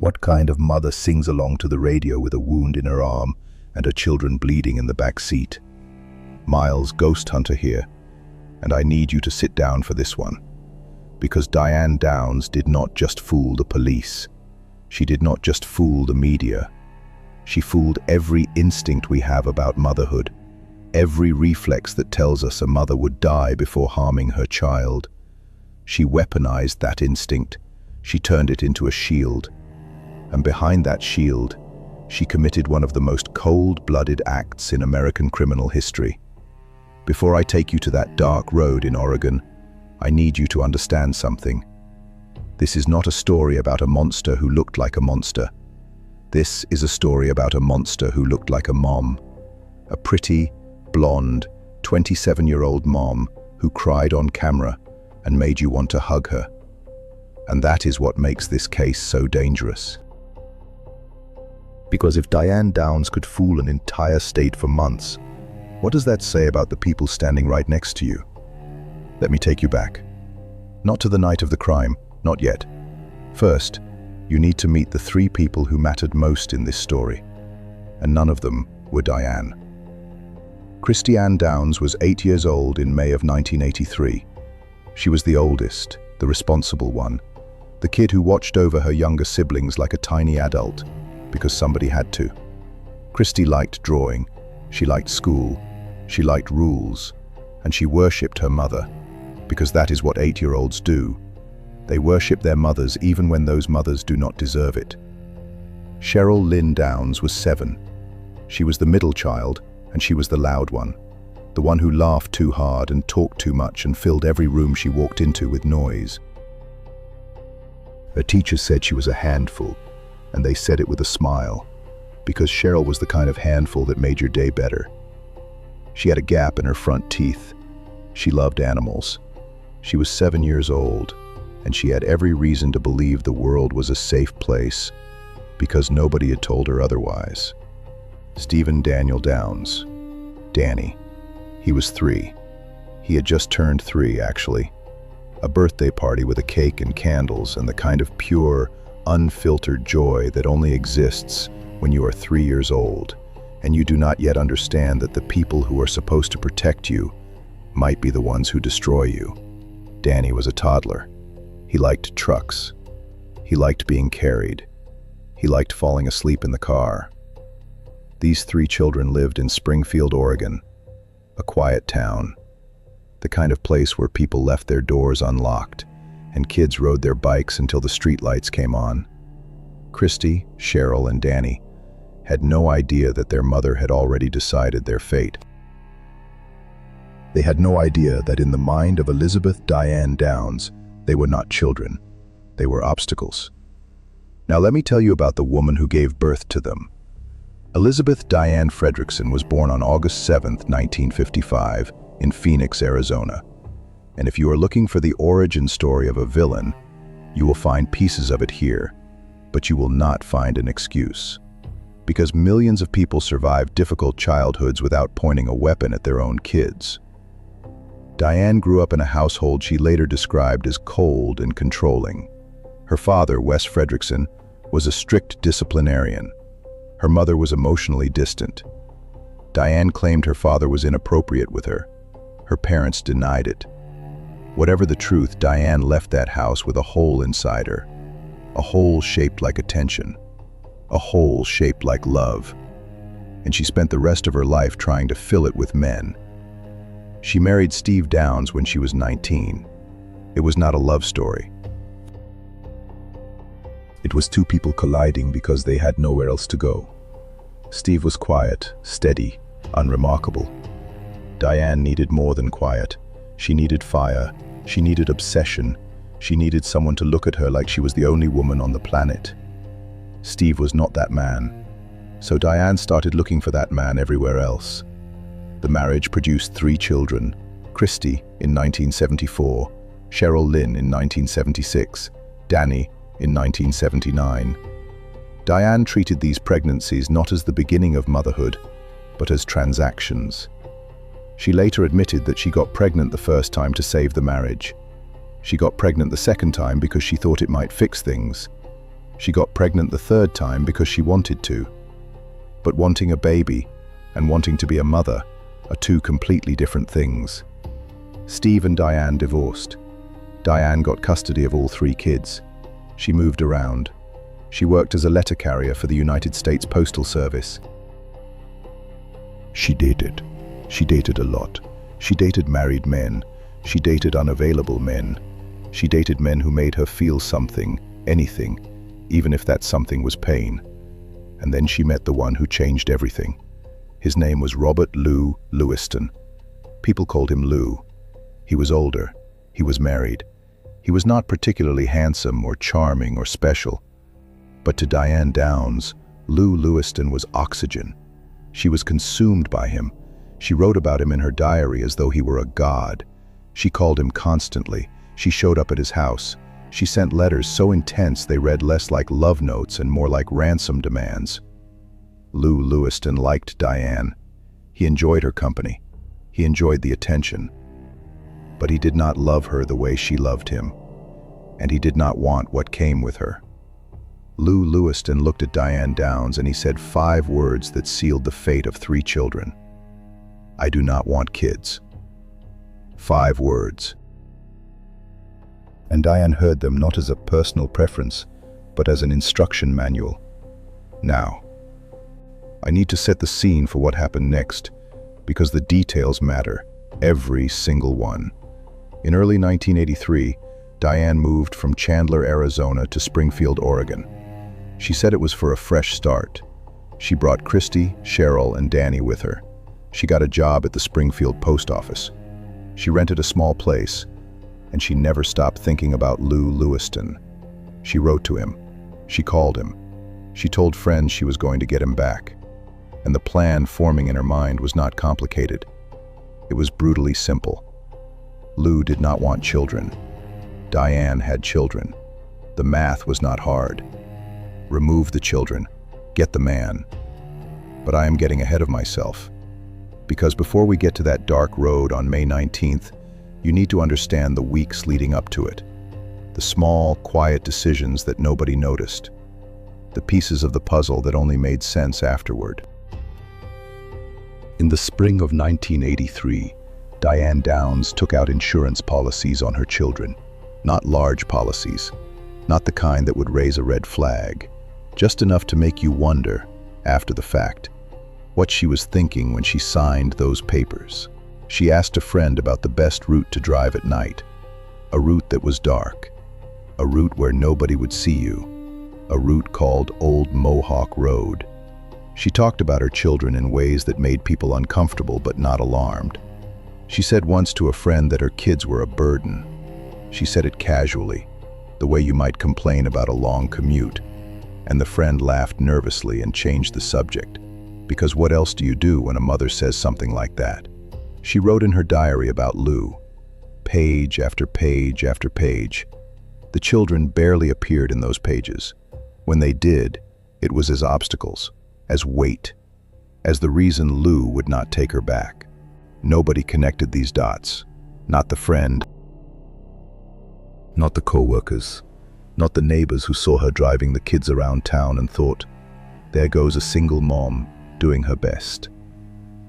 What kind of mother sings along to the radio with a wound in her arm and her children bleeding in the back seat? Miles, Ghost Hunter here, and I need you to sit down for this one. Because Diane Downs did not just fool the police. She did not just fool the media. She fooled every instinct we have about motherhood, every reflex that tells us a mother would die before harming her child. She weaponized that instinct. She turned it into a shield. And behind that shield, she committed one of the most cold-blooded acts in American criminal history. Before I take you to that dark road in Oregon, I need you to understand something. This is not a story about a monster who looked like a monster. This is a story about a monster who looked like a mom. A pretty, blonde, 27-year-old mom who cried on camera and made you want to hug her. And that is what makes this case so dangerous. Because if Diane Downs could fool an entire state for months, what does that say about the people standing right next to you? Let me take you back. Not to the night of the crime, not yet. First, you need to meet the three people who mattered most in this story, and none of them were Diane. Christie Downs was 8 years old in May of 1983. She was the oldest, the responsible one, the kid who watched over her younger siblings like a tiny adult, because somebody had to. Christie liked drawing, she liked school, she liked rules, and she worshipped her mother, because that is what 8-year-olds do. They worship their mothers even when those mothers do not deserve it. Cheryl Lynn Downs was 7. She was the middle child, and she was the loud one, the one who laughed too hard and talked too much and filled every room she walked into with noise. Her teachers said she was a handful, and they said it with a smile, because Cheryl was the kind of handful that made your day better. She had a gap in her front teeth. She loved animals. She was 7 years old, and she had every reason to believe the world was a safe place, because nobody had told her otherwise. Stephen Daniel Downs. Danny. He was 3. He had just turned 3, actually. A birthday party with a cake and candles and the kind of pure, unfiltered joy that only exists when you are 3 years old, and you do not yet understand that the people who are supposed to protect you might be the ones who destroy you. Danny was a toddler. He liked trucks. He liked being carried. He liked falling asleep in the car. These 3 children lived in Springfield, Oregon, a quiet town, the kind of place where people left their doors unlocked and kids rode their bikes until the streetlights came on. Christie, Cheryl, and Danny had no idea that their mother had already decided their fate. They had no idea that in the mind of Elizabeth Diane Downs, they were not children, they were obstacles. Now let me tell you about the woman who gave birth to them. Elizabeth Diane Fredrickson was born on August 7, 1955, in Phoenix, Arizona. And if you are looking for the origin story of a villain, you will find pieces of it here, but you will not find an excuse. Because millions of people survive difficult childhoods without pointing a weapon at their own kids. Diane grew up in a household she later described as cold and controlling. Her father, Wes Fredrickson, was a strict disciplinarian. Her mother was emotionally distant. Diane claimed her father was inappropriate with her. Her parents denied it. Whatever the truth, Diane left that house with a hole inside her. A hole shaped like attention. A hole shaped like love. And she spent the rest of her life trying to fill it with men. She married Steve Downs when she was 19. It was not a love story. It was 2 people colliding because they had nowhere else to go. Steve was quiet, steady, unremarkable. Diane needed more than quiet. She needed fire. She needed obsession. She needed someone to look at her like she was the only woman on the planet. Steve was not that man. So Diane started looking for that man everywhere else. The marriage produced 3 children, Christie in 1974, Cheryl Lynn in 1976, Danny in 1979. Diane treated these pregnancies not as the beginning of motherhood, but as transactions. She later admitted that she got pregnant the first time to save the marriage. She got pregnant the second time because she thought it might fix things. She got pregnant the third time because she wanted to. But wanting a baby and wanting to be a mother are two completely different things. Steve and Diane divorced. Diane got custody of all 3 kids. She moved around. She worked as a letter carrier for the United States Postal Service. She dated. She dated a lot. She dated married men. She dated unavailable men. She dated men who made her feel something, anything, even if that something was pain. And then she met the one who changed everything. His name was Robert Lou Lewiston. People called him Lou. He was older. He was married. He was not particularly handsome or charming or special. But to Diane Downs, Lou Lewiston was oxygen. She was consumed by him. She wrote about him in her diary as though he were a god. She called him constantly. She showed up at his house. She sent letters so intense they read less like love notes and more like ransom demands. Lou Lewiston liked Diane. He enjoyed her company. He enjoyed the attention. But he did not love her the way she loved him, and he did not want what came with her. Lou Lewiston looked at Diane Downs and he said 5 words that sealed the fate of 3 children. "I do not want kids." 5 words. And Diane heard them not as a personal preference, but as an instruction manual. Now, I need to set the scene for what happened next, because the details matter, every single one. In early 1983, Diane moved from Chandler, Arizona to Springfield, Oregon. She said it was for a fresh start. She brought Christie, Cheryl, and Danny with her. She got a job at the Springfield post office. She rented a small place, and she never stopped thinking about Lou Lewiston. She wrote to him. She called him. She told friends she was going to get him back. And the plan forming in her mind was not complicated. It was brutally simple. Lou did not want children. Diane had children. The math was not hard. Remove the children. Get the man. But I am getting ahead of myself. Because before we get to that dark road on May 19th, you need to understand the weeks leading up to it. The small, quiet decisions that nobody noticed. The pieces of the puzzle that only made sense afterward. In the spring of 1983, Diane Downs took out insurance policies on her children. Not large policies, not the kind that would raise a red flag, just enough to make you wonder, after the fact, what she was thinking when she signed those papers. She asked a friend about the best route to drive at night, a route that was dark, a route where nobody would see you, a route called Old Mohawk Road. She talked about her children in ways that made people uncomfortable but not alarmed. She said once to a friend that her kids were a burden. She said it casually, the way you might complain about a long commute, and the friend laughed nervously and changed the subject, because what else do you do when a mother says something like that? She wrote in her diary about Lou, page after page after page. The children barely appeared in those pages. When they did, it was as obstacles, as weight, as the reason Lou would not take her back. Nobody connected these dots. Not the friend, not the co-workers, not the neighbors who saw her driving the kids around town and thought, there goes a single mom doing her best.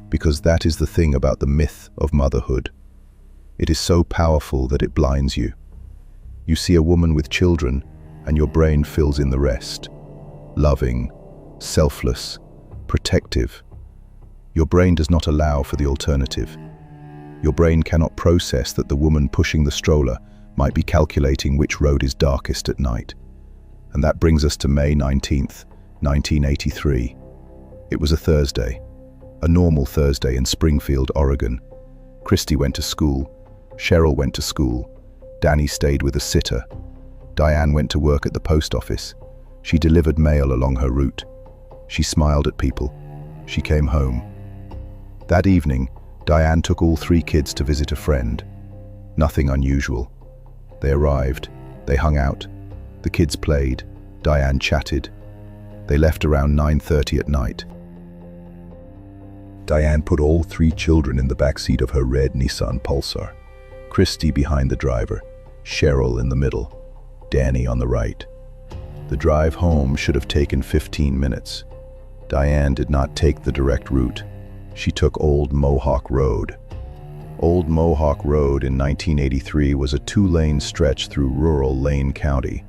Because that is the thing about the myth of motherhood. It is so powerful that it blinds you. You see a woman with children and your brain fills in the rest. Loving, selfless, protective. Your brain does not allow for the alternative. Your brain cannot process that the woman pushing the stroller might be calculating which road is darkest at night. And that brings us to May 19th, 1983. It was a Thursday, a normal Thursday in Springfield, Oregon. Christie went to school, Cheryl went to school, Danny stayed with a sitter. Diane went to work at the post office. She delivered mail along her route. She smiled at people. She came home. That evening, Diane took all 3 kids to visit a friend. Nothing unusual. They arrived. They hung out. The kids played. Diane chatted. They left around 9:30 at night. Diane put all 3 children in the backseat of her red Nissan Pulsar. Christie behind the driver, Cheryl in the middle, Danny on the right. The drive home should have taken 15 minutes. Diane did not take the direct route. She took Old Mohawk Road. Old Mohawk Road in 1983 was a 2-lane stretch through rural Lane County.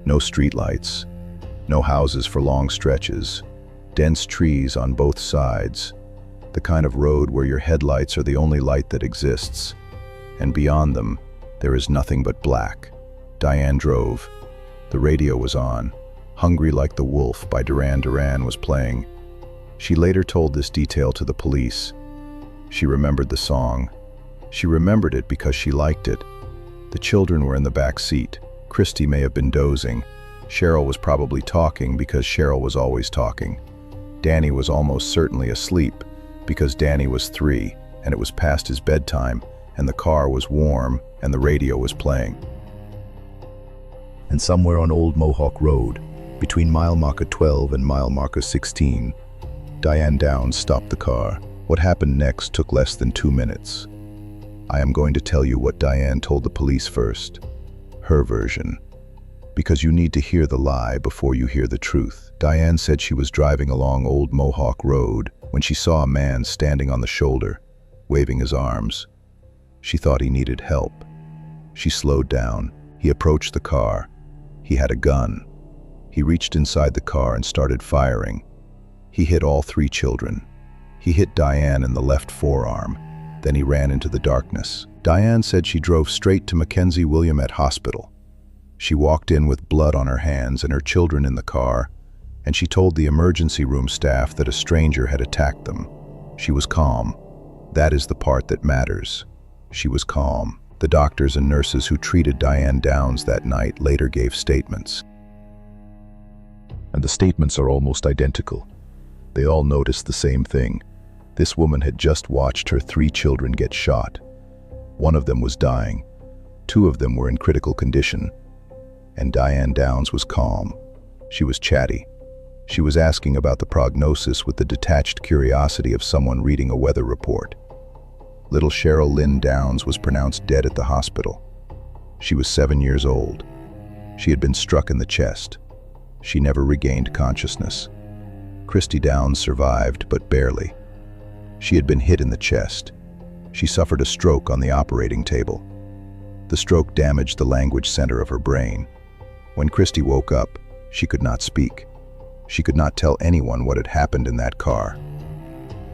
No streetlights, no houses for long stretches, dense trees on both sides, the kind of road where your headlights are the only light that exists, and beyond them, there is nothing but black. Diane drove. The radio was on. Hungry Like the Wolf by Duran Duran was playing. She later told this detail to the police. She remembered the song. She remembered it because she liked it. The children were in the back seat. Christie may have been dozing. Cheryl was probably talking because Cheryl was always talking. Danny was almost certainly asleep because Danny was 3 and it was past his bedtime and the car was warm and the radio was playing. And somewhere on Old Mohawk Road, between mile marker 12 and mile marker 16, Diane Downs stopped the car. What happened next took less than 2 minutes. I am going to tell you what Diane told the police first, her version, because you need to hear the lie before you hear the truth. Diane said she was driving along Old Mohawk Road when she saw a man standing on the shoulder, waving his arms. She thought he needed help. She slowed down. He approached the car. He had a gun. He reached inside the car and started firing. He hit all 3 children. He hit Diane in the left forearm. Then he ran into the darkness. Diane said she drove straight to Mackenzie Williamette Hospital. She walked in with blood on her hands and her children in the car, and she told the emergency room staff that a stranger had attacked them. She was calm. That is the part that matters. She was calm. The doctors and nurses who treated Diane Downs that night later gave statements. And the statements are almost identical. They all noticed the same thing. This woman had just watched her 3 children get shot. 1 of them was dying. 2 of them were in critical condition. And Diane Downs was calm. She was chatty. She was asking about the prognosis with the detached curiosity of someone reading a weather report. Little Cheryl Lynn Downs was pronounced dead at the hospital. She was 7 years old. She had been struck in the chest. She never regained consciousness. Christie Downs survived, but barely. She had been hit in the chest. She suffered a stroke on the operating table. The stroke damaged the language center of her brain. When Christie woke up, she could not speak. She could not tell anyone what had happened in that car.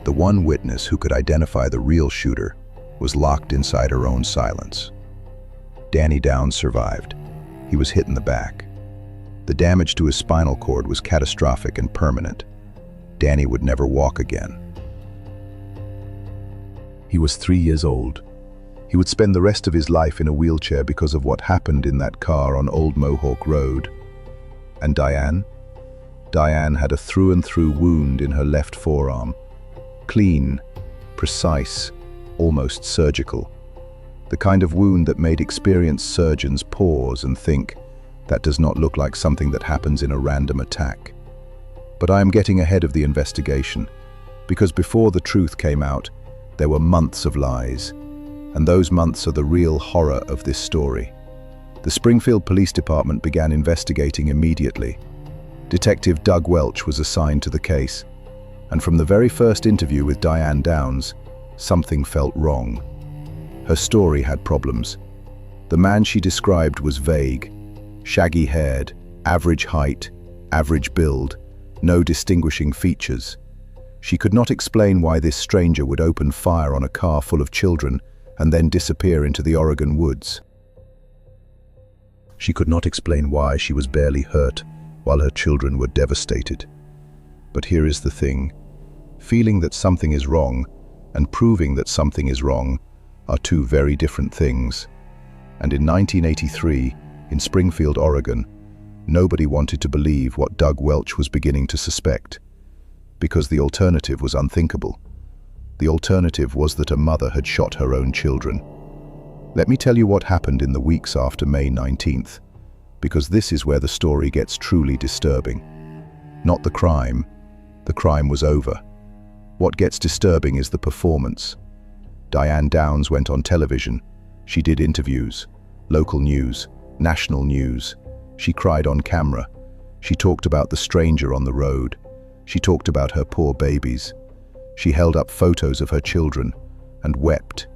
The one witness who could identify the real shooter was locked inside her own silence. Danny Downs survived. He was hit in the back. The damage to his spinal cord was catastrophic and permanent. Danny would never walk again. He was 3 years old. He would spend the rest of his life in a wheelchair because of what happened in that car on Old Mohawk Road. And Diane? Diane had a through-and-through wound in her left forearm. Clean, precise, almost surgical. The kind of wound that made experienced surgeons pause and think, that does not look like something that happens in a random attack. But I am getting ahead of the investigation, because before the truth came out, there were months of lies, and those months are the real horror of this story. The Springfield Police Department began investigating immediately. Detective Doug Welch was assigned to the case, and from the very first interview with Diane Downs, something felt wrong. Her story had problems. The man she described was vague, shaggy-haired, average height, average build, no distinguishing features. She could not explain why this stranger would open fire on a car full of children and then disappear into the Oregon woods. She could not explain why she was barely hurt while her children were devastated. But here is the thing. Feeling that something is wrong and proving that something is wrong are 2 very different things. And in 1983, in Springfield, Oregon, nobody wanted to believe what Doug Welch was beginning to suspect, because the alternative was unthinkable. The alternative was that a mother had shot her own children. Let me tell you what happened in the weeks after May 19th, because this is where the story gets truly disturbing. Not the crime. The crime was over. What gets disturbing is the performance. Diane Downs went on television. She did interviews, local news, national news. She cried on camera. She talked about the stranger on the road. She talked about her poor babies. She held up photos of her children and wept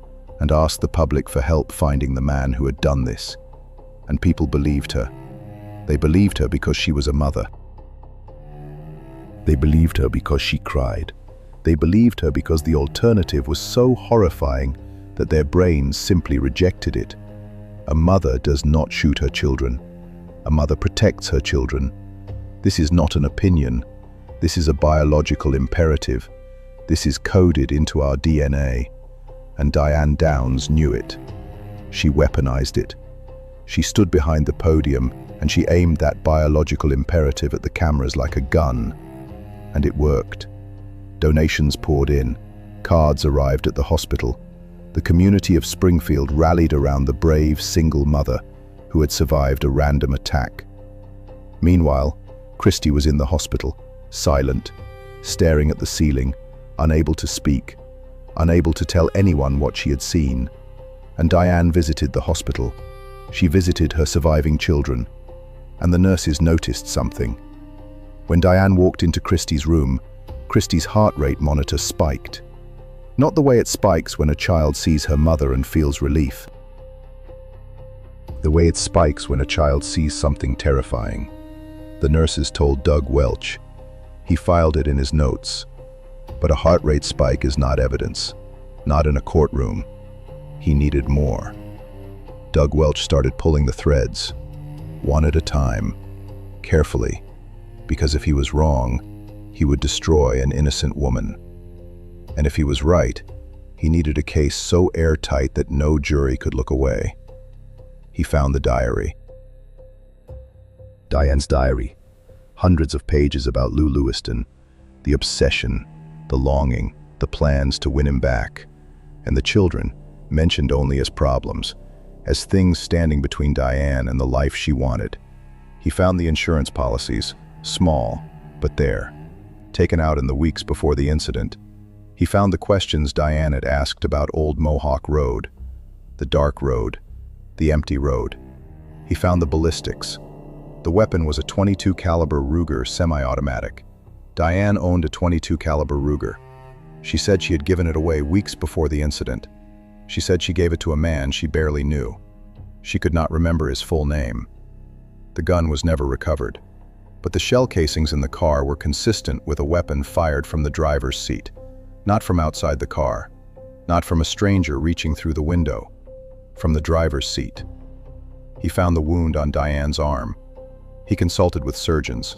and asked the public for help finding the man who had done this. And people believed her. They believed her because she was a mother. They believed her because she cried. They believed her because the alternative was so horrifying that their brains simply rejected it. A mother does not shoot her children. A mother protects her children. This is not an opinion. This is a biological imperative. This is coded into our DNA. And Diane Downs knew it. She weaponized it. She stood behind the podium and she aimed that biological imperative at the cameras like a gun. And it worked. Donations poured in. Cards arrived at the hospital. The community of Springfield rallied around the brave single mother who had survived a random attack. Meanwhile, Christie was in the hospital, silent, staring at the ceiling, unable to speak, unable to tell anyone what she had seen. And Diane visited the hospital. She visited her surviving children. And the nurses noticed something. When Diane walked into Christie's room, Christie's heart rate monitor spiked. Not the way it spikes when a child sees her mother and feels relief. The way it spikes when a child sees something terrifying. The nurses told Doug Welch. He filed it in his notes. But a heart rate spike is not evidence, not in a courtroom. He needed more. Doug Welch started pulling the threads, one at a time, carefully, because if he was wrong, he would destroy an innocent woman. And if he was right, he needed a case so airtight that no jury could look away. He found the diary. Diane's diary. Hundreds of pages about Lou Lewiston, the obsession, the longing, the plans to win him back, and the children, mentioned only as problems, as things standing between Diane and the life she wanted. He found the insurance policies, small, but there, taken out in the weeks before the incident. He found the questions Diane had asked about Old Mohawk Road, the dark road, the empty road. He found the ballistics. The weapon was a .22 caliber Ruger semi-automatic. Diane owned a .22 caliber Ruger. She said she had given it away weeks before the incident. She said she gave it to a man she barely knew. She could not remember his full name. The gun was never recovered, but the shell casings in the car were consistent with a weapon fired from the driver's seat, not from outside the car, not from a stranger reaching through the window, from the driver's seat. He found the wound on Diane's arm. He consulted with surgeons.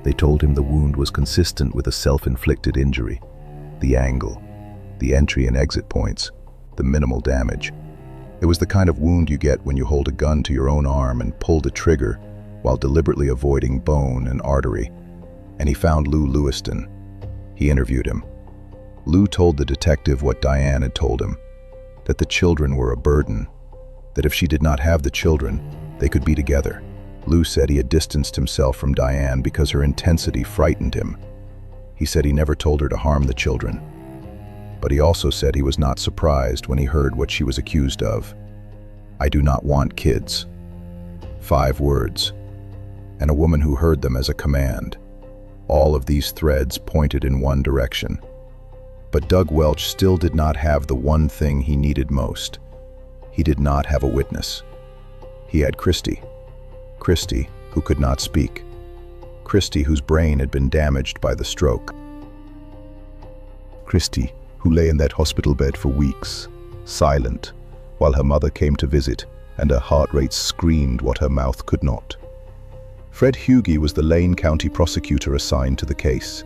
They told him the wound was consistent with a self-inflicted injury. The angle, the entry and exit points, the minimal damage. It was the kind of wound you get when you hold a gun to your own arm and pull the trigger while deliberately avoiding bone and artery. And he found Lou Lewiston. He interviewed him. Lou told the detective what Diane had told him, that the children were a burden, that if she did not have the children, they could be together. Lou said he had distanced himself from Diane because her intensity frightened him. He said he never told her to harm the children. But he also said he was not surprised when he heard what she was accused of. "I do not want kids." 5 words, and a woman who heard them as a command. All of these threads pointed in one direction. But Doug Welch still did not have the one thing he needed most. He did not have a witness. He had Christie. Christie, who could not speak. Christie, whose brain had been damaged by the stroke. Christie, who lay in that hospital bed for weeks, silent, while her mother came to visit and her heart rate screamed what her mouth could not. Fred Hughey was the Lane County prosecutor assigned to the case.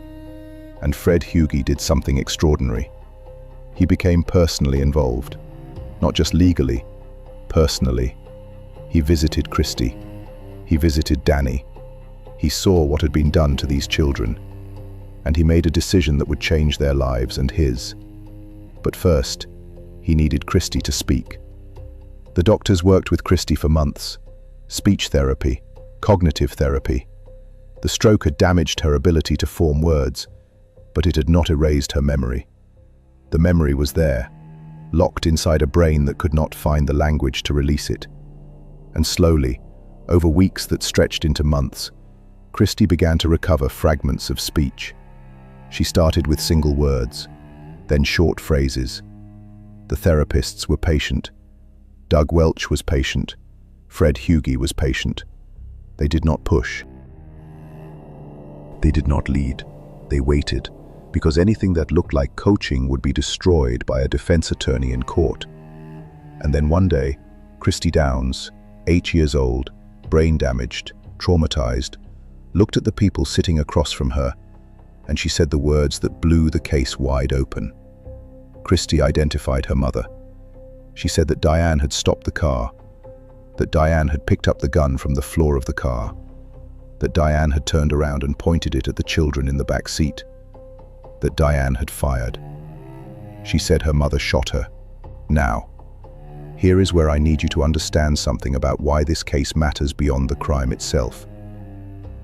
And Fred Hughey did something extraordinary. He became personally involved, not just legally, personally. He visited Christie. He visited Danny. He saw what had been done to these children, and he made a decision that would change their lives and his. But first, he needed Christie to speak. The doctors worked with Christie for months. Speech therapy, cognitive therapy. The stroke had damaged her ability to form words, but it had not erased her memory. The memory was there, locked inside a brain that could not find the language to release it. And slowly, Over weeks that stretched into months, Christie began to recover fragments of speech. She started with single words, then short phrases. The therapists were patient. Doug Welch was patient. Fred Hughey was patient. They did not push. They did not lead. They waited, because anything that looked like coaching would be destroyed by a defense attorney in court. And then one day, Christie Downs, 8 years old, brain damaged, traumatized, looked at the people sitting across from her, and she said the words that blew the case wide open. Christie identified her mother. She said that Diane had stopped the car, that Diane had picked up the gun from the floor of the car, that Diane had turned around and pointed it at the children in the back seat, that Diane had fired. She said her mother shot her. Now, here is where I need you to understand something about why this case matters beyond the crime itself.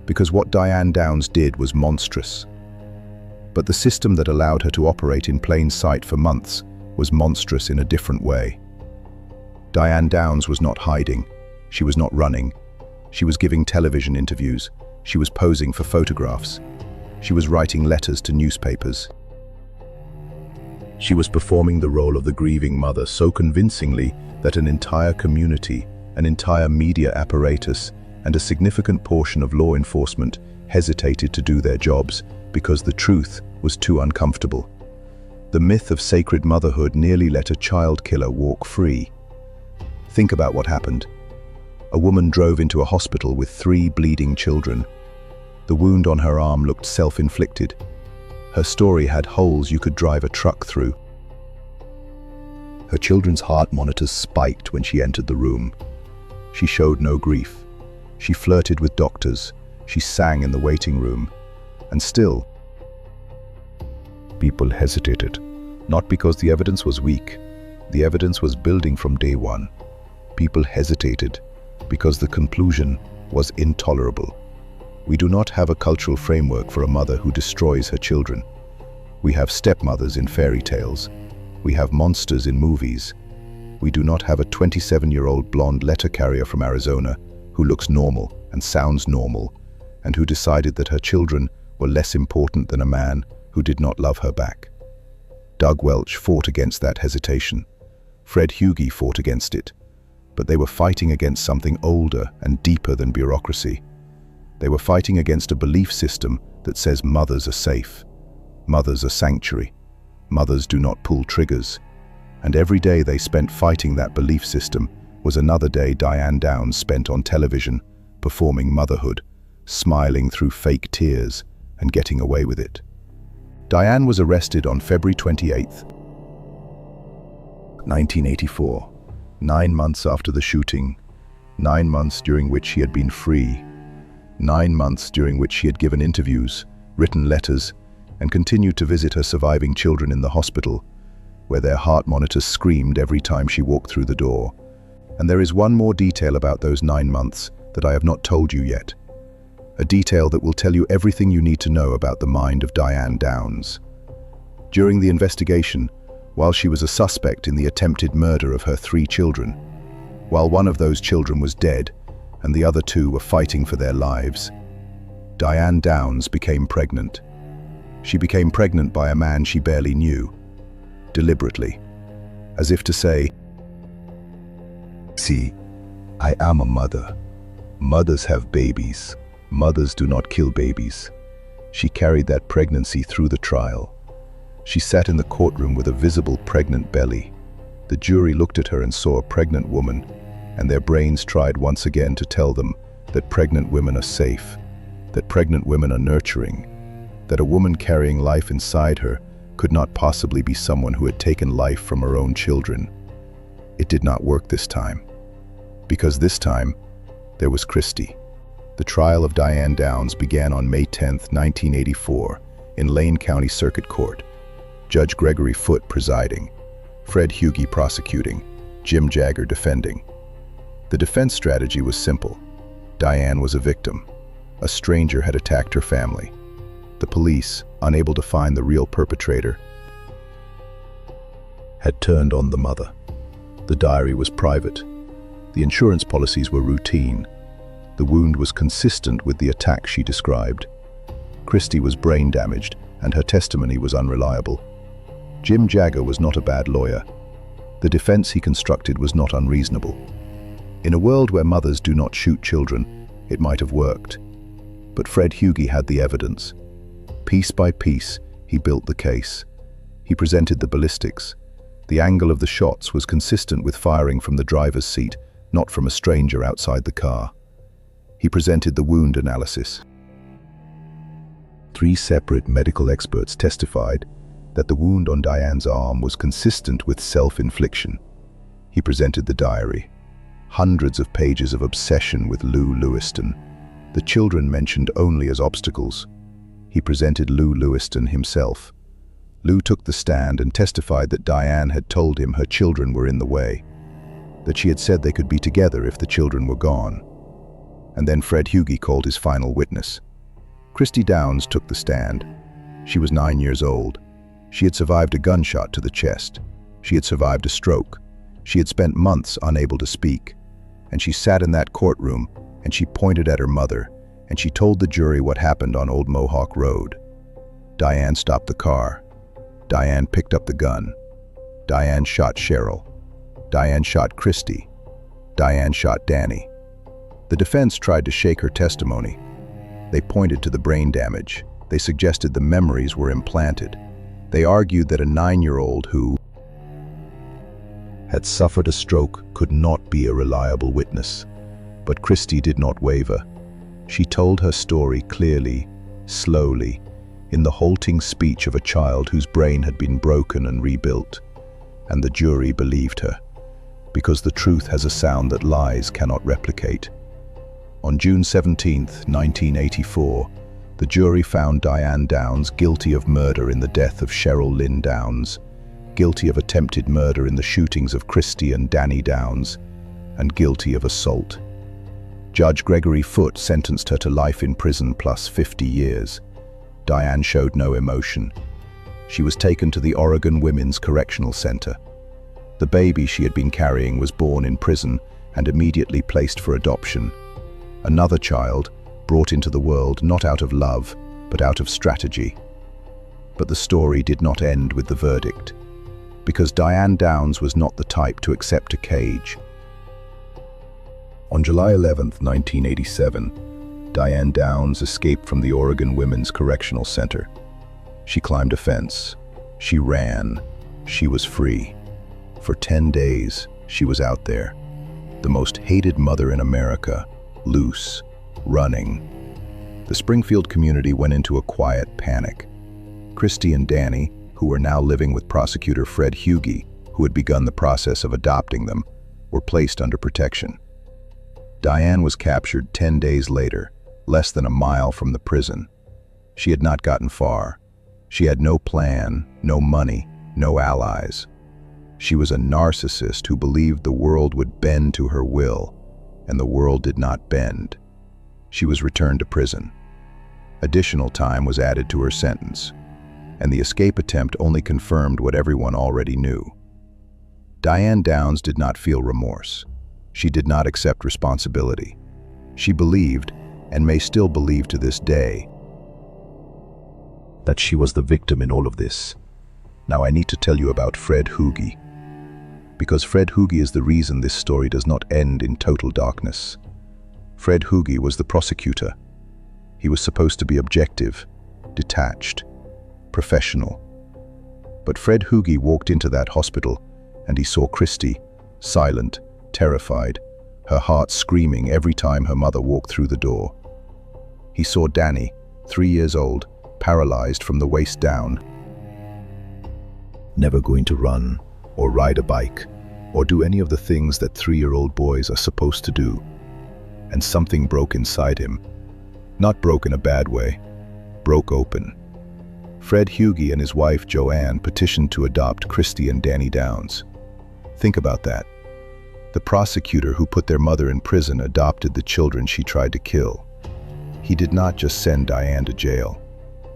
Because what Diane Downs did was monstrous. But the system that allowed her to operate in plain sight for months was monstrous in a different way. Diane Downs was not hiding. She was not running. She was giving television interviews. She was posing for photographs. She was writing letters to newspapers. She was performing the role of the grieving mother so convincingly that an entire community, an entire media apparatus, and a significant portion of law enforcement hesitated to do their jobs because the truth was too uncomfortable. The myth of sacred motherhood nearly let a child killer walk free. Think about what happened. A woman drove into a hospital with 3 bleeding children. The wound on her arm looked self-inflicted. Her story had holes you could drive a truck through. Her children's heart monitors spiked when she entered the room. She showed no grief. She flirted with doctors. She sang in the waiting room. And still, people hesitated. Not because the evidence was weak. The evidence was building from day one. People hesitated because the conclusion was intolerable. We do not have a cultural framework for a mother who destroys her children. We have stepmothers in fairy tales. We have monsters in movies. We do not have a 27-year-old blonde letter carrier from Arizona who looks normal and sounds normal, and who decided that her children were less important than a man who did not love her back. Doug Welch fought against that hesitation. Fred Hughey fought against it. But they were fighting against something older and deeper than bureaucracy. They were fighting against a belief system that says mothers are safe. Mothers are sanctuary. Mothers do not pull triggers. And every day they spent fighting that belief system was another day Diane Downs spent on television, performing motherhood, smiling through fake tears, and getting away with it. Diane was arrested on February 28, 1984, 9 months after the shooting, 9 months during which she had been free, 9 months during which she had given interviews, written letters, and continued to visit her surviving children in the hospital, where their heart monitors screamed every time she walked through the door. And there is one more detail about those 9 months that I have not told you yet. A detail that will tell you everything you need to know about the mind of Diane Downs. During the investigation, while she was a suspect in the attempted murder of her 3 children, while one of those children was dead and the other 2 were fighting for their lives, Diane Downs became pregnant. She became pregnant by a man she barely knew, deliberately, as if to say, "See, I am a mother. Mothers have babies. Mothers do not kill babies." She carried that pregnancy through the trial. She sat in the courtroom with a visible pregnant belly. The jury looked at her and saw a pregnant woman, and their brains tried once again to tell them that pregnant women are safe, that pregnant women are nurturing, that a woman carrying life inside her could not possibly be someone who had taken life from her own children. It did not work this time. Because this time, there was Christie. The trial of Diane Downs began on May 10, 1984, in Lane County Circuit Court. Judge Gregory Foote presiding, Fred Hughey prosecuting, Jim Jagger defending. The defense strategy was simple. Diane was a victim. A stranger had attacked her family. The police, unable to find the real perpetrator, had turned on the mother. The diary was private. The insurance policies were routine. The wound was consistent with the attack she described. Christie was brain damaged, and her testimony was unreliable. Jim Jagger was not a bad lawyer. The defense he constructed was not unreasonable. In a world where mothers do not shoot children, it might have worked. But Fred Hugie had the evidence. Piece by piece, he built the case. He presented the ballistics. The angle of the shots was consistent with firing from the driver's seat, not from a stranger outside the car. He presented the wound analysis. 3 separate medical experts testified that the wound on Diane's arm was consistent with self-infliction. He presented the diary. Hundreds of pages of obsession with Lou Lewiston. The children mentioned only as obstacles. He presented Lou Lewiston himself. Lou took the stand and testified that Diane had told him her children were in the way, that she had said they could be together if the children were gone. And then Fred Hugie called his final witness. Christie Downs took the stand. She was 9 years old. She had survived a gunshot to the chest. She had survived a stroke. She had spent months unable to speak. And she sat in that courtroom, and she pointed at her mother, and she told the jury what happened on Old Mohawk Road. Diane stopped the car. Diane picked up the gun. Diane shot Cheryl. Diane shot Christie. Diane shot Danny. The defense tried to shake her testimony. They pointed to the brain damage. They suggested the memories were implanted. They argued that a 9-year-old who had suffered a stroke could not be a reliable witness. But Christie did not waver. She told her story clearly, slowly, in the halting speech of a child whose brain had been broken and rebuilt. And the jury believed her, because the truth has a sound that lies cannot replicate. On June 17, 1984, the jury found Diane Downs guilty of murder in the death of Cheryl Lynn Downs, guilty of attempted murder in the shootings of Christie and Danny Downs, and guilty of assault. Judge Gregory Foote sentenced her to life in prison plus 50 years. Diane showed no emotion. She was taken to the Oregon Women's Correctional Center. The baby she had been carrying was born in prison and immediately placed for adoption. Another child, brought into the world not out of love, but out of strategy. But the story did not end with the verdict, because Diane Downs was not the type to accept a cage. On July 11, 1987, Diane Downs escaped from the Oregon Women's Correctional Center. She climbed a fence. She ran. She was free. For 10 days, she was out there, the most hated mother in America, loose, running. The Springfield community went into a quiet panic. Christie and Danny, who were now living with prosecutor Fred Hugie, who had begun the process of adopting them, were placed under protection. Diane was captured 10 days later, less than a mile from the prison. She had not gotten far. She had no plan, no money, no allies. She was a narcissist who believed the world would bend to her will, and the world did not bend. She was returned to prison. Additional time was added to her sentence, and the escape attempt only confirmed what everyone already knew. Diane Downs did not feel remorse. She did not accept responsibility. She believed, and may still believe to this day, that she was the victim in all of this. Now I need to tell you about Fred Hugie, because Fred Hugie is the reason this story does not end in total darkness. Fred Hugie was the prosecutor. He was supposed to be objective, detached, professional. But Fred Hugie walked into that hospital and he saw Christie, silent, terrified, her heart screaming every time her mother walked through the door. He saw Danny, 3 years old, paralyzed from the waist down, never going to run or ride a bike or do any of the things that 3-year-old boys are supposed to do. And something broke inside him. Not broke in a bad way, broke open. Fred Hugie and his wife Joanne petitioned to adopt Christie and Danny Downs. Think about that. The prosecutor who put their mother in prison adopted the children she tried to kill. He did not just send Diane to jail.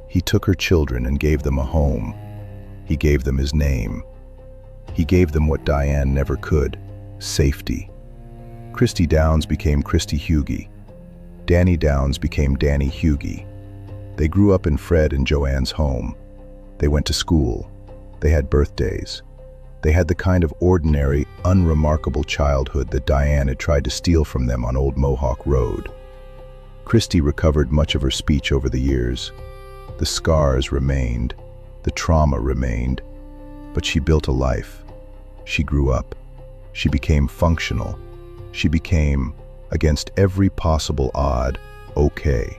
He took her children and gave them a home. He gave them his name. He gave them what Diane never could, safety. Christie Downs became Christie Hugie. Danny Downs became Danny Hughie. They grew up in Fred and Joanne's home. They went to school. They had birthdays. They had the kind of ordinary, unremarkable childhood that Diane had tried to steal from them on Old Mohawk Road. Christie recovered much of her speech over the years. The scars remained, the trauma remained, but she built a life. She grew up. She became functional. She became, against every possible odd, okay.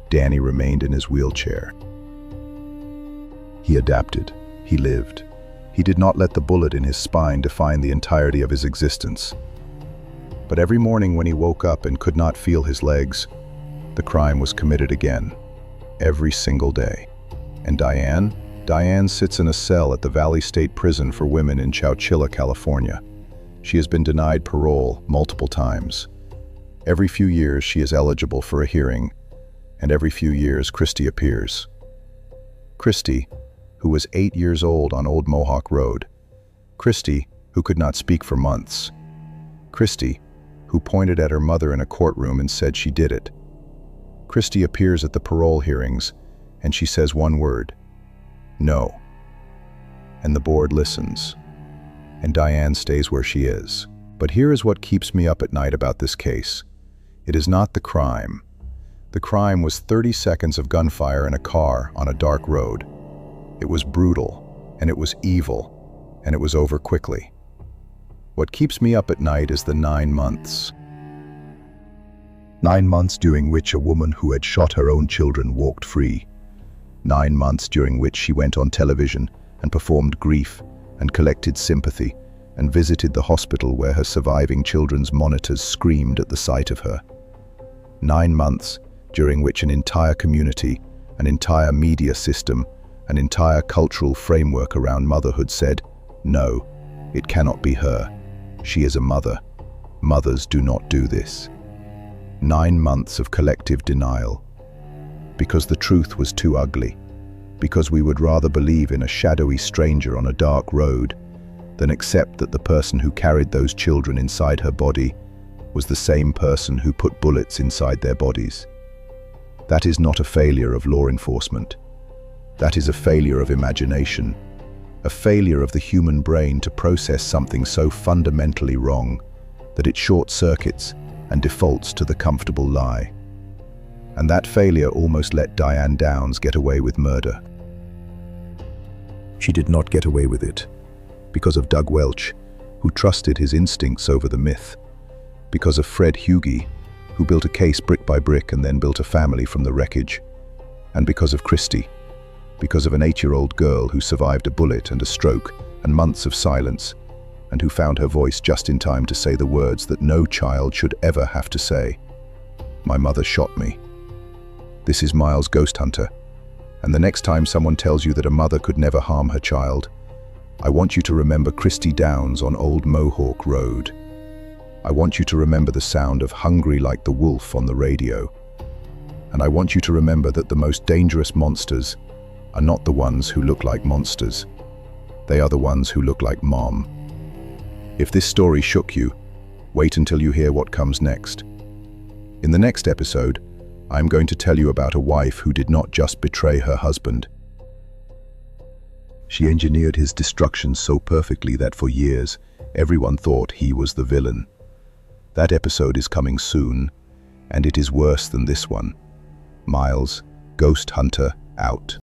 Danny remained in his wheelchair. He adapted. He lived. He did not let the bullet in his spine define the entirety of his existence. But every morning when he woke up and could not feel his legs, the crime was committed again. Every single day. And Diane sits in a cell at the Valley State Prison for Women in Chowchilla, California. She has been denied parole multiple times. Every few years she is eligible for a hearing, and every few years Christie appears. Christie, who was 8 years old on Old Mohawk Road. Christie, who could not speak for months. Christie, who pointed at her mother in a courtroom and said she did it. Christie appears at the parole hearings, and she says one word: no. And the board listens. And Diane stays where she is. But here is what keeps me up at night about this case. It is not the crime. The crime was 30 seconds of gunfire in a car on a dark road. It was brutal, and it was evil, and it was over quickly. What keeps me up at night is the 9 months. 9 months during which a woman who had shot her own children walked free. 9 months during which she went on television and performed grief and collected sympathy and visited the hospital where her surviving children's monitors screamed at the sight of her. 9 months during which an entire community, an entire media system, an entire cultural framework around motherhood said, no, it cannot be her. She is a mother. Mothers do not do this. 9 months of collective denial. Because the truth was too ugly. Because we would rather believe in a shadowy stranger on a dark road than accept that the person who carried those children inside her body was the same person who put bullets inside their bodies. That is not a failure of law enforcement. That is a failure of imagination, a failure of the human brain to process something so fundamentally wrong that it short-circuits and defaults to the comfortable lie. And that failure almost let Diane Downs get away with murder. She did not get away with it because of Doug Welch, who trusted his instincts over the myth, because of Fred Hughie, who built a case brick by brick and then built a family from the wreckage, and because of Christie, because of an 8-year-old girl who survived a bullet and a stroke and months of silence, and who found her voice just in time to say the words that no child should ever have to say. My mother shot me. This is Miles Ghost Hunter, and the next time someone tells you that a mother could never harm her child, I want you to remember Christie Downs on Old Mohawk Road. I want you to remember the sound of Hungry Like the Wolf on the radio. And I want you to remember that the most dangerous monsters are not the ones who look like monsters. They are the ones who look like Mom. If this story shook you, wait until you hear what comes next. In the next episode, I'm going to tell you about a wife who did not just betray her husband. She engineered his destruction so perfectly that for years, everyone thought he was the villain. That episode is coming soon, and it is worse than this one. Miles, Ghost Hunter, out.